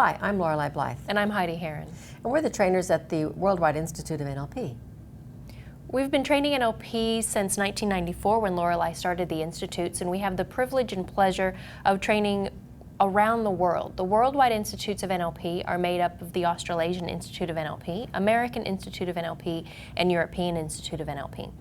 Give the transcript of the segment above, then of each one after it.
Hi, I'm Laureli Blyth. And I'm Heidi Heron. And we're the trainers at the Worldwide Institute of NLP. We've been training NLP since 1994 when Laureli started the institutes, and we have the privilege and pleasure of training around the world. The Worldwide Institutes of NLP are made up of the Australasian Institute of NLP, American Institute of NLP, and European Institute of NLP.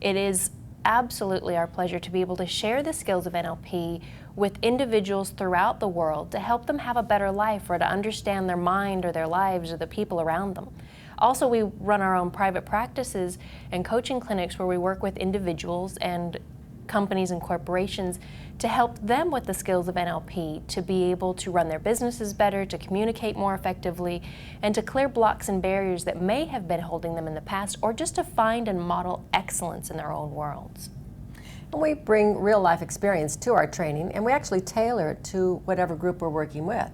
It is absolutely our pleasure to be able to share the skills of NLP with individuals throughout the world to help them have a better life or to understand their mind or their lives or the people around them. Also, we run our own private practices and coaching clinics where we work with individuals and companies and corporations to help them with the skills of NLP to be able to run their businesses better, to communicate more effectively, and to clear blocks and barriers that may have been holding them in the past, or just to find and model excellence in their own worlds. And we bring real life experience to our training, and we actually tailor it to whatever group we're working with.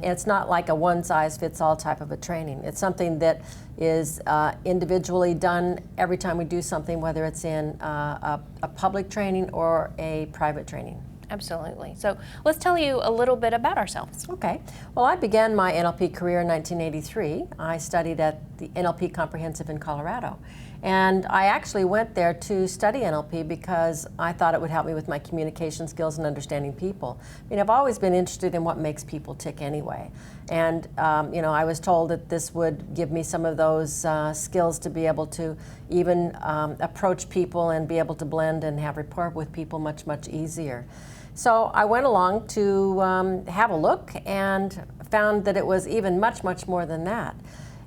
It's not like a one-size-fits-all type of a training. It's something that is individually done every time we do something, whether it's in a public training or a private training. Absolutely. So let's tell you a little bit about ourselves. Okay. Well, I began my NLP career in 1983. I studied at the NLP Comprehensive in Colorado. And I actually went there to study NLP because I thought it would help me with my communication skills and understanding people. I mean, I've always been interested in what makes people tick anyway. And, I was told that this would give me some of those skills to be able to even approach people and be able to blend and have rapport with people much, much easier. So I went along to have a look and found that it was even much, much more than that,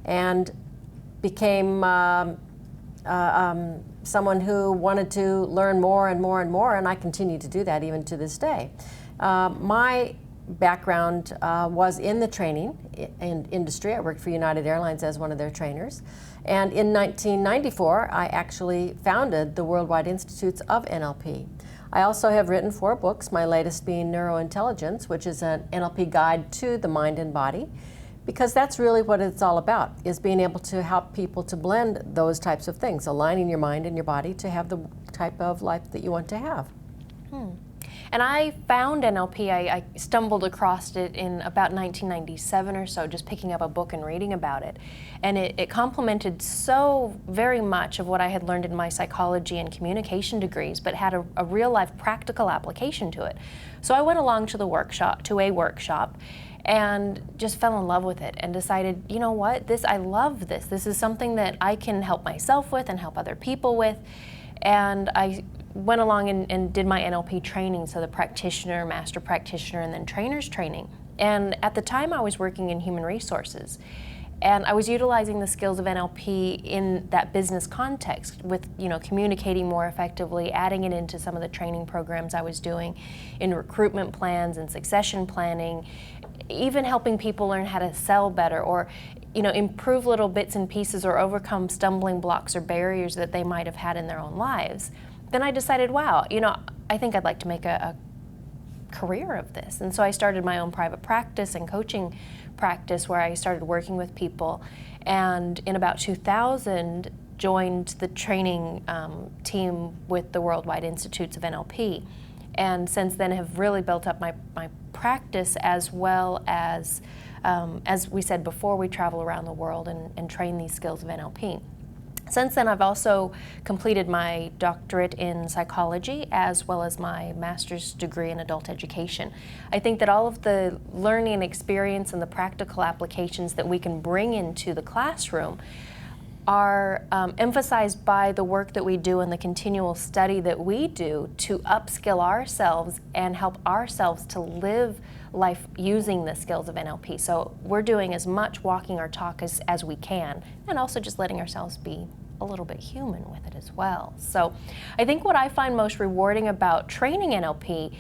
and became someone who wanted to learn more and more and more, and I continue to do that even to this day. My background was in the training industry. I worked for United Airlines as one of their trainers. And in 1994, I actually founded the Worldwide Institutes of NLP. I also have written 4 books, my latest being Neurointelligence, which is an NLP guide to the mind and body, because that's really what it's all about, is being able to help people to blend those types of things, aligning your mind and your body to have the type of life that you want to have. And I found NLP, I stumbled across it in about 1997 or so, just picking up a book and reading about it. And it complemented so very much of what I had learned in my psychology and communication degrees, but had a real life practical application to it. So I went along to a workshop, and just fell in love with it and decided, you know what, I love this. This is something that I can help myself with and help other people with. And I went along and did my NLP training, so the practitioner, master practitioner, and then trainer's training. And at the time I was working in human resources, and I was utilizing the skills of NLP in that business context with, communicating more effectively, adding it into some of the training programs I was doing in recruitment plans and succession planning, even helping people learn how to sell better or, improve little bits and pieces or overcome stumbling blocks or barriers that they might have had in their own lives. Then I decided, wow, I think I'd like to make a career of this. And so I started my own private practice and coaching practice where I started working with people. And in about 2000, joined the training team with the Worldwide Institutes of NLP. And since then have really built up my practice, as well as we said before, we travel around the world and train these skills of NLP. Since then, I've also completed my doctorate in psychology as well as my master's degree in adult education. I think that all of the learning and experience and the practical applications that we can bring into the classroom are emphasized by the work that we do and the continual study that we do to upskill ourselves and help ourselves to live life using the skills of NLP. So we're doing as much walking our talk as we can, and also just letting ourselves be a little bit human with it as well. So I think what I find most rewarding about training NLP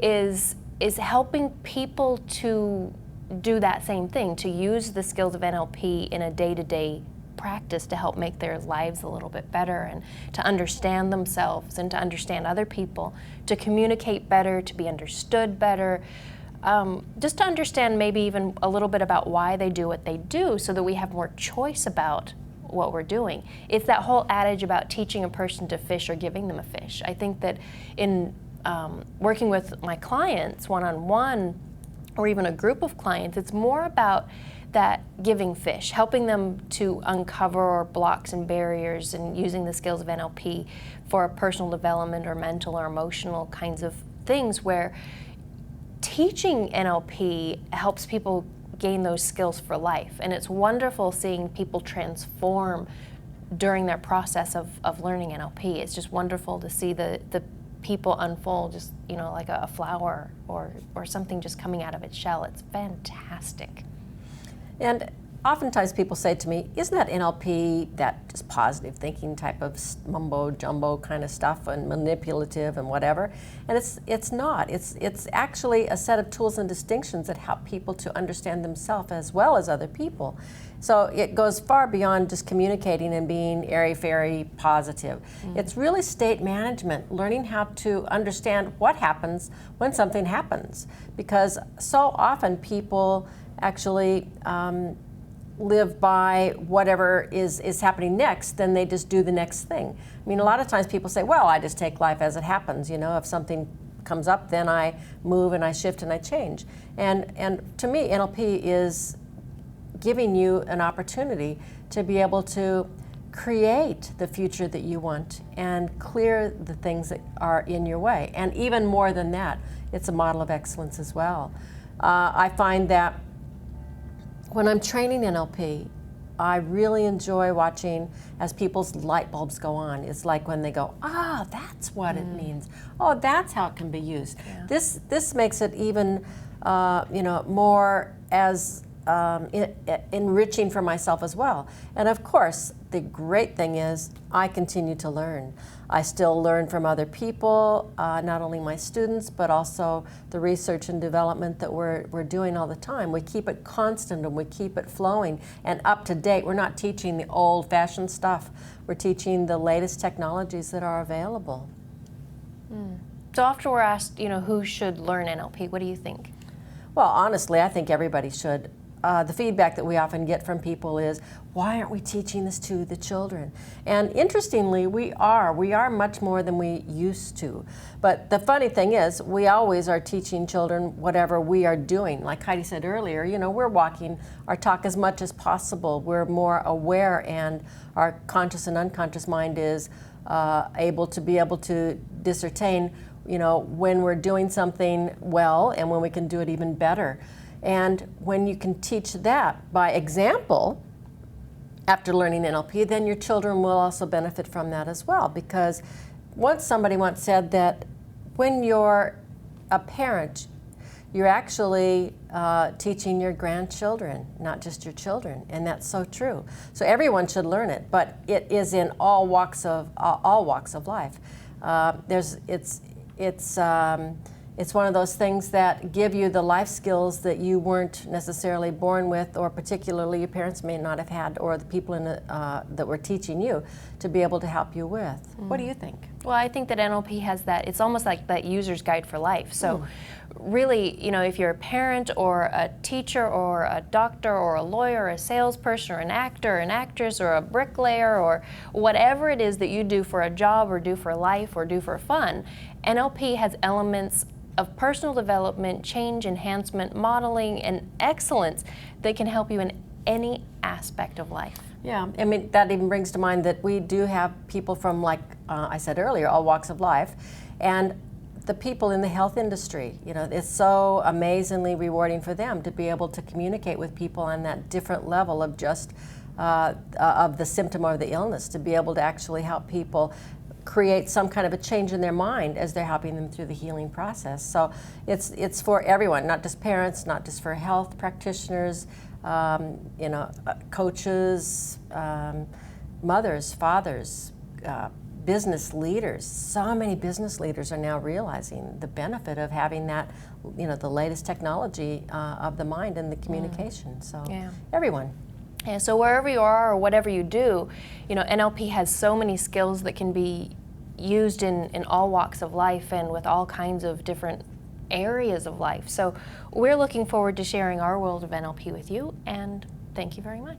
is helping people to do that same thing, to use the skills of NLP in a day-to-day practice to help make their lives a little bit better and to understand themselves and to understand other people, to communicate better, to be understood better, just to understand maybe even a little bit about why they do what they do so that we have more choice about what we're doing. It's that whole adage about teaching a person to fish or giving them a fish. I think that in working with my clients one-on-one, or even a group of clients, it's more about that giving fish, helping them to uncover blocks and barriers, and using the skills of NLP for personal development or mental or emotional kinds of things, where teaching NLP helps people gain those skills for life. And it's wonderful seeing people transform during their process of learning NLP. It's just wonderful to see the people unfold, just, you know, like a flower or something just coming out of its shell. It's fantastic. And oftentimes people say to me, isn't that NLP, that just positive thinking type of mumbo jumbo kind of stuff and manipulative and whatever? And it's not. It's actually a set of tools and distinctions that help people to understand themselves as well as other people. So it goes far beyond just communicating and being airy-fairy positive. It's really state management, learning how to understand what happens when something happens. Because so often people actually live by whatever is happening next, then they just do the next thing. I mean, a lot of times people say, well, I just take life as it happens. You know, if something comes up, then I move and I shift and I change. And to me, NLP is giving you an opportunity to be able to create the future that you want and clear the things that are in your way. And even more than that, it's a model of excellence as well. I find that when I'm training NLP, I really enjoy watching as people's light bulbs go on. It's like when they go, ah, that's what it means. Oh, that's how it can be used. Yeah. This makes it even more as enriching for myself as well. And of course, the great thing is I continue to learn. I still learn from other people, not only my students, but also the research and development that we're doing all the time. We keep it constant and we keep it flowing and up to date. We're not teaching the old-fashioned stuff. We're teaching the latest technologies that are available. So after we're asked, who should learn NLP, what do you think? Well, honestly, I think everybody should. The feedback that we often get from people is, why aren't we teaching this to the children? And interestingly, we are much more than we used to. But the funny thing is, we always are teaching children whatever we are doing. Like Heidi said earlier, we're walking our talk as much as possible. We're more aware, and our conscious and unconscious mind is able to discern, when we're doing something well and when we can do it even better. And when you can teach that by example, after learning NLP, then your children will also benefit from that as well. Because somebody once said that when you're a parent, you're actually teaching your grandchildren, not just your children, and that's so true. So everyone should learn it, but it is in all walks of life. It's one of those things that give you the life skills that you weren't necessarily born with, or particularly your parents may not have had, or the people that were teaching you to be able to help you with. What do you think? Well, I think that NLP has that. It's almost like that user's guide for life. So really, if you're a parent or a teacher or a doctor or a lawyer or a salesperson or an actor or an actress or a bricklayer or whatever it is that you do for a job or do for life or do for fun, NLP has elements of personal development, change, enhancement, modeling, and excellence that can help you in any aspect of life. Yeah, I mean, that even brings to mind that we do have people from, like I said earlier, all walks of life, and the people in the health industry. It's so amazingly rewarding for them to be able to communicate with people on that different level of just of the symptom or the illness, to be able to actually help people create some kind of a change in their mind as they're helping them through the healing process. So it's for everyone, not just parents, not just for health practitioners, coaches, mothers, fathers, business leaders. So many business leaders are now realizing the benefit of having that, the latest technology of the mind and the communication. So everyone. Yeah, so wherever you are or whatever you do, NLP has so many skills that can be used in all walks of life and with all kinds of different areas of life. So we're looking forward to sharing our world of NLP with you, and thank you very much.